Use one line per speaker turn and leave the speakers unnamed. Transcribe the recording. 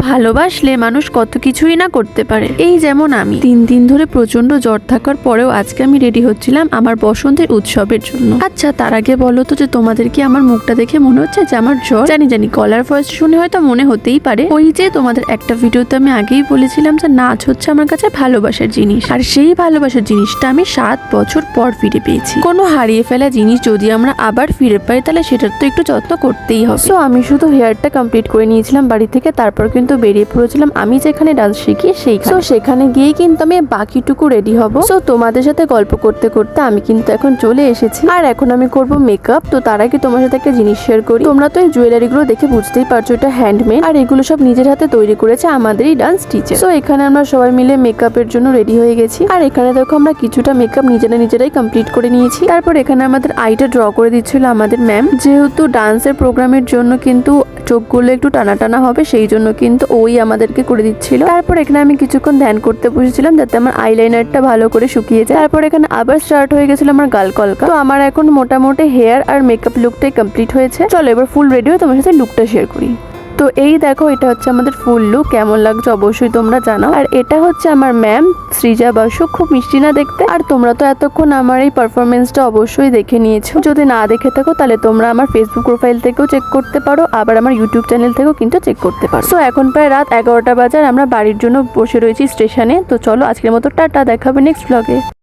ভালোবাসলে মানুষ কত কিছুই না করতে পারে। এই যেমন আমি 3 দিন ধরে প্রচন্ড জ্বর থাকার পরেও আজকে আমি রেডি হচ্ছিলাম আমার বসন্তের উৎসবের জন্য। আচ্ছা তার আগে বলো তো যে তোমাদের কি আমার মুখটা দেখে মনে হচ্ছে যে আমার জ্বর? জানি গলার ভয়েস শুনে হয়তো মনে হতেই পারে। ওই যে তোমাদের একটা ভিডিওতে আমি আগেই বলেছিলাম যে নাচ হচ্ছে আমার কাছে ভালোবাসার জিনিস, আর সেই ভালোবাসার জিনিসটা আমি 7 বছর পর ফিরে পেয়েছি। কোনো হারিয়ে ফেলা জিনিস যদি আমরা আবার ফিরে পাই তাহলে সেটার তো একটু যত্ন করতেই হবে। তো আমি শুধু হেয়ারটা কমপ্লিট করে নিয়েছিলাম বাড়ি থেকে, তারপর কিন্তু বেরিয়ে পড়েছিলাম আমি যেখানে ডান্স শিখি সেইখানে। তো সেখানে গিয়ে কিন্তু আমি বাকিটুকু রেডি হব। তো তোমাদের সাথে গল্প করতে করতে আমি কিন্তু এখন চলে এসেছি, আর এখন আমি করব মেকআপ। তো তার আগে তোমার সাথে একটা জিনিস শেয়ার করি। তোমরা তো এই জুয়েলারি গুলো দেখে বুঝতেই পারছো এটা হ্যান্ডমেড, আর এগুলো সব নিজের হাতে তৈরি করেছে আমাদেরই ডান্স টিচার। তো এখানে আমরা সবাই মিলে মেকআপের জন্য রেডি হয়ে গেছি, আর এখানে দেখো আমরা কিছুটা মেকআপ নিজেরাই কমপ্লিট করে নিয়েছি। তারপর এখানে আমাদের আইটা ড্র করে দিচ্ছিল আমাদের ম্যাম, যেহেতু ডান্সের প্রোগ্রামের জন্য কিন্তু চোখগুলো একটু টানা টানা হবে সেই জন্য কিন্তু ওই আমাদেরকে করে দিচ্ছিল। তারপর এখানে আমি কিছুক্ষণ ধ্যান করতে বসেছিলাম যাতে আমার আইলাইনারটা ভালো করে শুকিয়ে যায়। তারপর এখানে আবার স্টার্ট হয়ে গেছিল আমার গাল কলকা। তো আমার এখন মোটামুটি হেয়ার আর মেকআপ লুকটাই কমপ্লিট হয়েছে। চলো এবার ফুল রেডি হয়ে তোমার সাথে লুকটা শেয়ার করি। তো এই দেখো এটা হচ্ছে আমাদের ফুল লুক, কেমন লাগছে অবশ্যই তোমরা জানাও। আর এটা হচ্ছে আমার ম্যাম সৃজা বাসু, খুব মিষ্টি না দেখতে? আর তোমরা তো এতক্ষণ আমার এই পারফরমেন্সটা অবশ্যই দেখে নিয়েছো। যদি না দেখে থাকো তাহলে তোমরা আমার ফেসবুক প্রোফাইল থেকেও চেক করতে পারো, আবার আমার ইউটিউব চ্যানেল থেকেও কিন্তু চেক করতে পারো। তো এখন প্রায় রাত 11টা বাজে আর আমরা বাড়ির জন্য বসে রয়েছি স্টেশনে। তো চলো আজকের মতো টাটা, দেখা হবে নেক্সট ব্লগে।